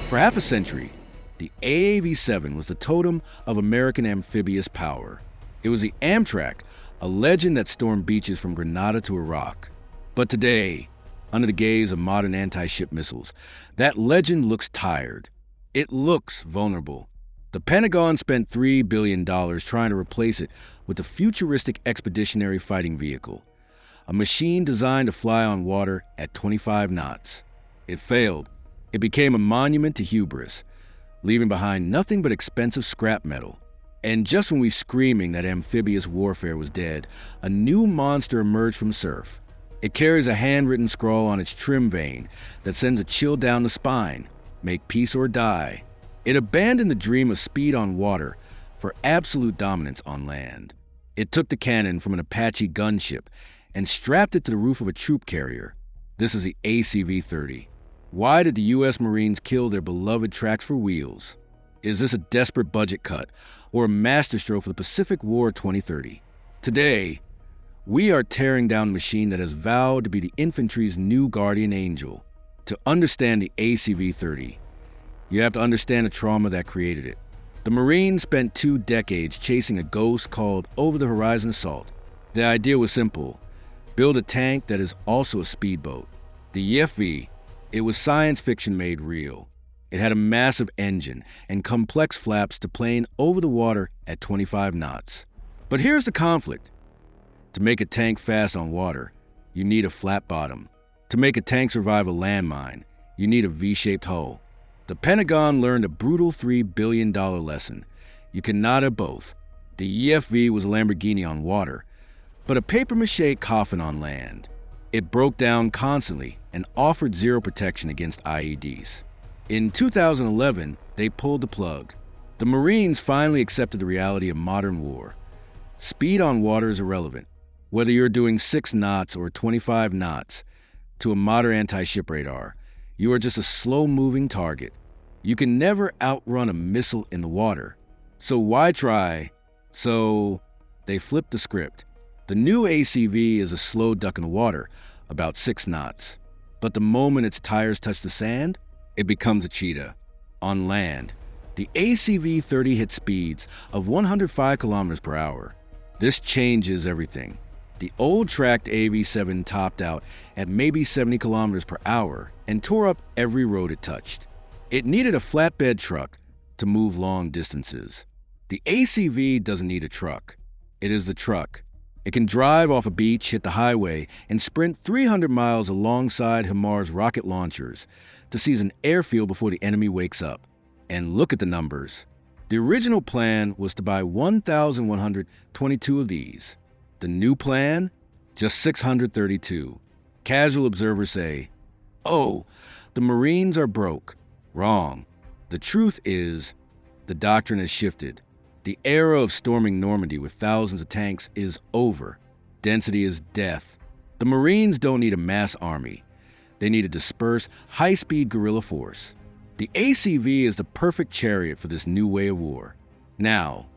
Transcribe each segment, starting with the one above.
For half a century, the AAV-7 was the totem of American amphibious power. It was the Amtrak, a legend that stormed beaches from Grenada to Iraq. But today, under the gaze of modern anti-ship missiles, that legend looks tired. It looks vulnerable. The Pentagon spent $3 billion trying to replace it with the futuristic Expeditionary Fighting Vehicle, a machine designed to fly on water at 25 knots. It failed. It became a monument to hubris, leaving behind nothing but expensive scrap metal. And just when we were screaming that amphibious warfare was dead, a new monster emerged from surf. It carries a handwritten scrawl on its trim vane that sends a chill down the spine: make peace or die. It abandoned the dream of speed on water for absolute dominance on land. It took the cannon from an Apache gunship and strapped it to the roof of a troop carrier. This is the ACV-30. Why did the U.S. Marines kill their beloved tracks for wheels? Is this a desperate budget cut or a masterstroke for the Pacific War 2030? Today, we are tearing down a machine that has vowed to be the infantry's new guardian angel. To understand the ACV-30, you have to understand the trauma that created it. The Marines spent 2 decades chasing a ghost called over-the-horizon assault. The idea was simple: build a tank that is also a speedboat. The EFV, it was science fiction made real. It had a massive engine and complex flaps to plane over the water at 25 knots. But here's the conflict. To make a tank fast on water, you need a flat bottom. To make a tank survive a landmine, you need a V-shaped hull. The Pentagon learned a brutal $3 billion lesson. You cannot have both. The EFV was a Lamborghini on water, but a papier-mâché coffin on land. It broke down constantly and offered zero protection against IEDs. In 2011, they pulled the plug. The Marines finally accepted the reality of modern war. Speed on water is irrelevant. Whether you're doing 6 knots or 25 knots, to a modern anti-ship radar, you are just a slow-moving target. You can never outrun a missile in the water. So why try? So they flipped the script. The new ACV is a slow duck in the water, about 6 knots. But the moment its tires touch the sand, it becomes a cheetah. On land, the ACV-30 hit speeds of 105 kilometers per hour. This changes everything. The old tracked AV-7 topped out at maybe 70 kilometers per hour and tore up every road it touched. It needed a flatbed truck to move long distances. The ACV doesn't need a truck. It is the truck. It can drive off a beach, hit the highway, and sprint 300 miles alongside HIMARS rocket launchers to seize an airfield before the enemy wakes up. And look at the numbers. The original plan was to buy 1,122 of these. The new plan? Just 632. Casual observers say, "Oh, the Marines are broke." Wrong. The truth is, the doctrine has shifted. The era of storming Normandy with thousands of tanks is over. Density is death. The Marines don't need a mass army. They need a dispersed, high-speed guerrilla force. The ACV is the perfect chariot for this new way of war. Now,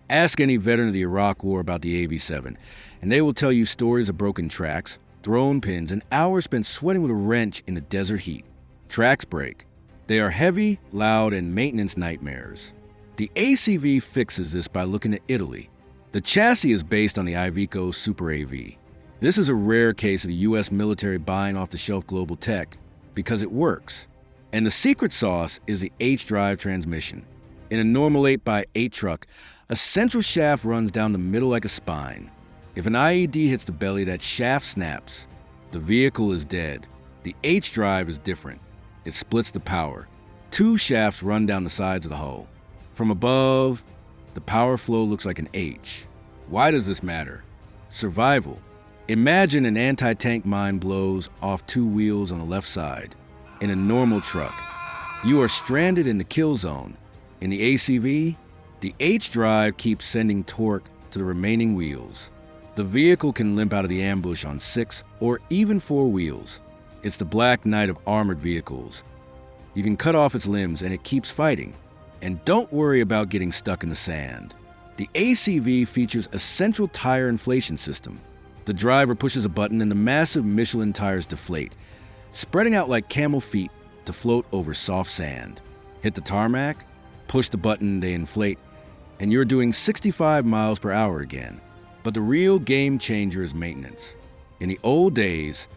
ask any veteran of the Iraq War about the AV-7, and they will tell you stories of broken tracks, thrown pins, and hours spent sweating with a wrench in the desert heat. Tracks break. They are heavy, loud, and maintenance nightmares. The ACV fixes this by looking at Italy. The chassis is based on the Iveco Super AV. This is a rare case of the US military buying off-the-shelf global tech because it works. And the secret sauce is the H-drive transmission. In a normal 8x8 truck, a central shaft runs down the middle like a spine. If an IED hits the belly, that shaft snaps. The vehicle is dead. The H-drive is different. It splits the power. 2 shafts run down the sides of the hull. From above, the power flow looks like an H. Why does this matter? Survival. Imagine an anti-tank mine blows off 2 wheels on the left side. In a normal truck, you are stranded in the kill zone. In the ACV, the H-drive keeps sending torque to the remaining wheels. The vehicle can limp out of the ambush on 6 or even 4 wheels. It's the Black Knight of armored vehicles. You can cut off its limbs and it keeps fighting. And don't worry about getting stuck in the sand. The ACV features a central tire inflation system. The driver pushes a button and the massive Michelin tires deflate, spreading out like camel feet to float over soft sand. Hit the tarmac, push the button, they inflate, and you're doing 65 miles per hour again. But the real game changer is maintenance. In the old days,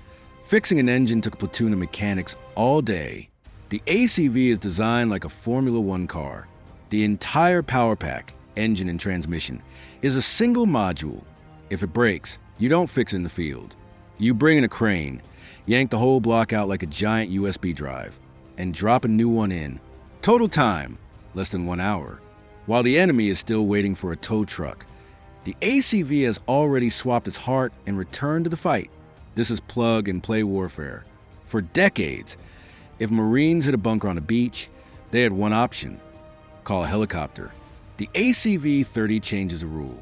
fixing an engine took a platoon of mechanics all day. The ACV is designed like a Formula One car. The entire power pack, engine and transmission, is a single module. If it breaks, you don't fix it in the field. You bring in a crane, yank the whole block out like a giant USB drive, and drop a new one in. Total time, less than 1 hour. While the enemy is still waiting for a tow truck, the ACV has already swapped its heart and returned to the fight. This is plug-and-play warfare. For decades, if Marines hit a bunker on a beach, they had one option: call a helicopter. The ACV-30 changes the rule.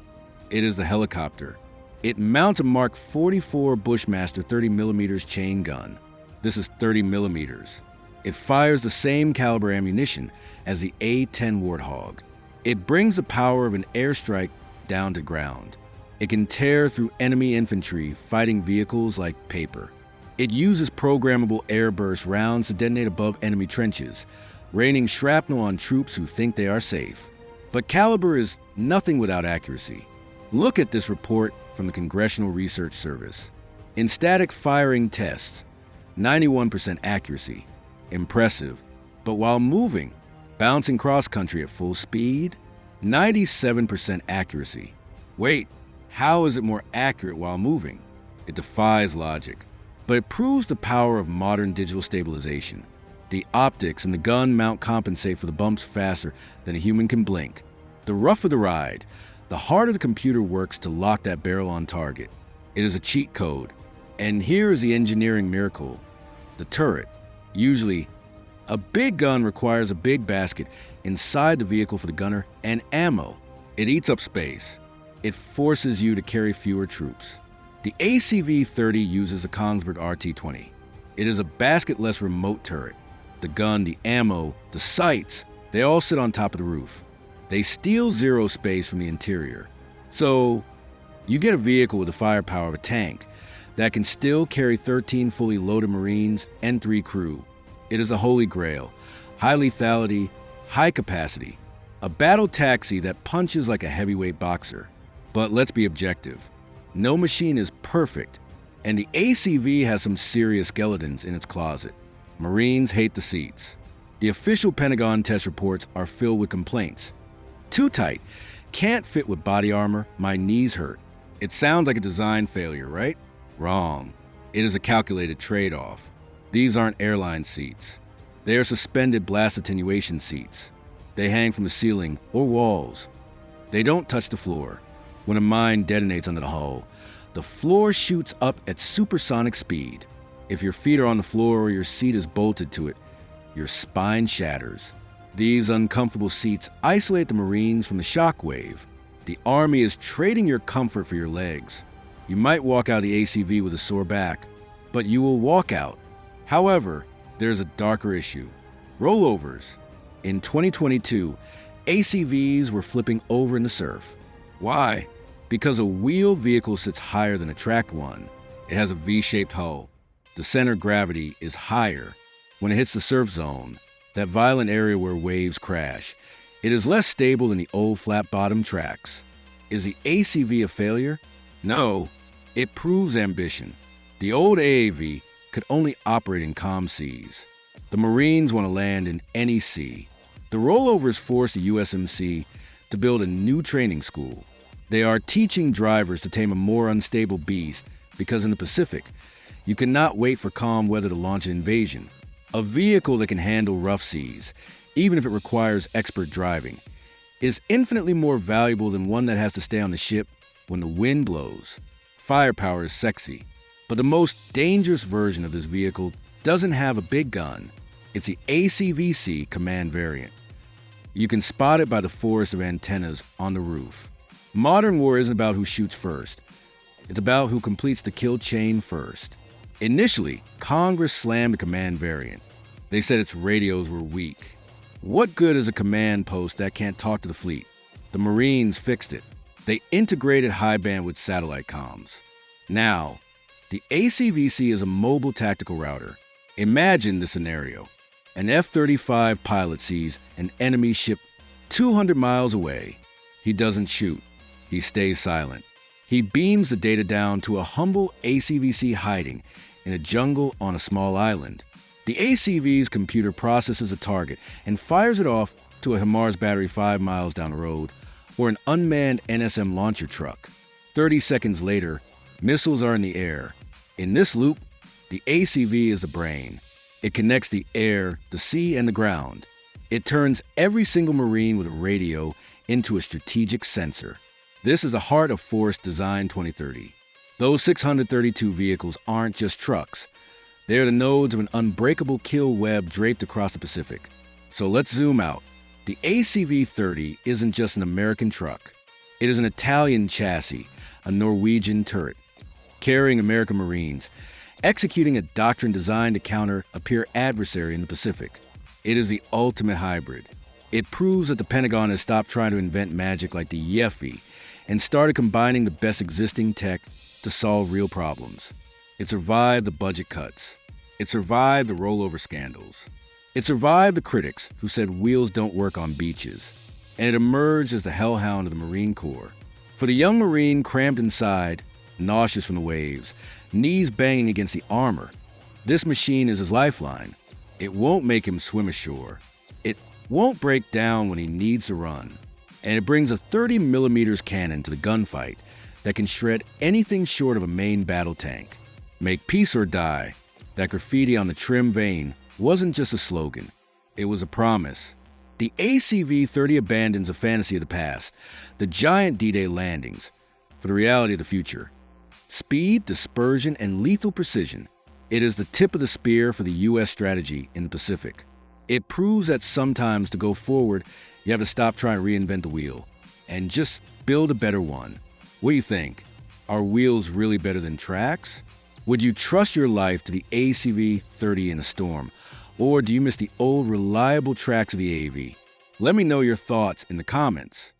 It is the helicopter. It mounts a Mark 44 Bushmaster 30mm chain gun. This is 30mm. It fires the same caliber ammunition as the A-10 Warthog. It brings the power of an airstrike down to ground. It can tear through enemy infantry fighting vehicles like paper. It uses programmable airburst rounds to detonate above enemy trenches, raining shrapnel on troops who think they are safe. But caliber is nothing without accuracy. Look at this report from the Congressional Research Service. In static firing tests, 91% accuracy. Impressive. But while moving, bouncing cross-country at full speed, 97% accuracy. Wait, how is it more accurate while moving? It defies logic. But it proves the power of modern digital stabilization. The optics and the gun mount compensate for the bumps faster than a human can blink. The rougher the ride, the harder the computer works to lock that barrel on target. It is a cheat code. And here is the engineering miracle: the turret. Usually, a big gun requires a big basket inside the vehicle for the gunner and ammo. It eats up space. It forces you to carry fewer troops. The ACV-30 uses a Kongsberg RT-20. It is a basketless remote turret. The gun, the ammo, the sights, they all sit on top of the roof. They steal zero space from the interior. So, you get a vehicle with the firepower of a tank that can still carry 13 fully loaded Marines and 3 crew. It is a holy grail: high lethality, high capacity, a battle taxi that punches like a heavyweight boxer. But let's be objective. No machine is perfect, and the ACV has some serious skeletons in its closet. Marines hate the seats. The official Pentagon test reports are filled with complaints. Too tight, can't fit with body armor, my knees hurt. It sounds like a design failure, right? Wrong. It is a calculated trade-off. These aren't airline seats. They are suspended blast attenuation seats. They hang from the ceiling or walls. They don't touch the floor. When a mine detonates under the hull, the floor shoots up at supersonic speed. If your feet are on the floor or your seat is bolted to it, your spine shatters. These uncomfortable seats isolate the Marines from the shock wave. The Army is trading your comfort for your legs. You might walk out of the ACV with a sore back, but you will walk out. However, there's a darker issue: rollovers. In 2022, ACVs were flipping over in the surf. Why? Because a wheeled vehicle sits higher than a tracked one. It has a V-shaped hull. The center of gravity is higher. When it hits the surf zone, that violent area where waves crash, it is less stable than the old flat-bottom tracks. Is the ACV a failure? No, it proves ambition. The old AAV could only operate in calm seas. The Marines want to land in any sea. The rollovers forced the USMC to build a new training school. They are teaching drivers to tame a more unstable beast because in the Pacific, you cannot wait for calm weather to launch an invasion. A vehicle that can handle rough seas, even if it requires expert driving, is infinitely more valuable than one that has to stay on the ship when the wind blows. Firepower is sexy, but the most dangerous version of this vehicle doesn't have a big gun. It's the ACVC command variant. You can spot it by the forest of antennas on the roof. Modern war isn't about who shoots first. It's about who completes the kill chain first. Initially, Congress slammed the command variant. They said its radios were weak. What good is a command post that can't talk to the fleet? The Marines fixed it. They integrated high bandwidth satellite comms. Now, the ACVC is a mobile tactical router. Imagine the scenario. An F-35 pilot sees an enemy ship 200 miles away. He doesn't shoot. He stays silent. He beams the data down to a humble ACVC hiding in a jungle on a small island. The ACV's computer processes a target and fires it off to a HIMARS battery 5 miles down the road or an unmanned NSM launcher truck. 30 seconds later, missiles are in the air. In this loop, the ACV is the brain. It connects the air, the sea, and the ground. It turns every single Marine with a radio into a strategic sensor. This is the heart of Force Design 2030. Those 632 vehicles aren't just trucks. They're the nodes of an unbreakable kill web draped across the Pacific. So let's zoom out. The ACV-30 isn't just an American truck. It is an Italian chassis, a Norwegian turret, carrying American Marines, executing a doctrine designed to counter a peer adversary in the Pacific. It is the ultimate hybrid. It proves that the Pentagon has stopped trying to invent magic like the Yeffy and started combining the best existing tech to solve real problems. It survived the budget cuts. It survived the rollover scandals. It survived the critics who said wheels don't work on beaches. And it emerged as the hellhound of the Marine Corps. For the young Marine cramped inside, nauseous from the waves, knees banging against the armor, this machine is his lifeline. It won't make him swim ashore. It won't break down when he needs to run. And it brings a 30mm cannon to the gunfight that can shred anything short of a main battle tank. Make peace or die. That graffiti on the trim vane wasn't just a slogan. It was a promise. The ACV-30 abandons a fantasy of the past, the giant D-Day landings, for the reality of the future. Speed, dispersion, and lethal precision. It is the tip of the spear for the U.S. strategy in the Pacific. It proves that sometimes to go forward, you have to stop trying to reinvent the wheel and just build a better one. What do you think? Are wheels really better than tracks? Would you trust your life to the ACV-30 in a storm? Or do you miss the old reliable tracks of the AV? Let me know your thoughts in the comments.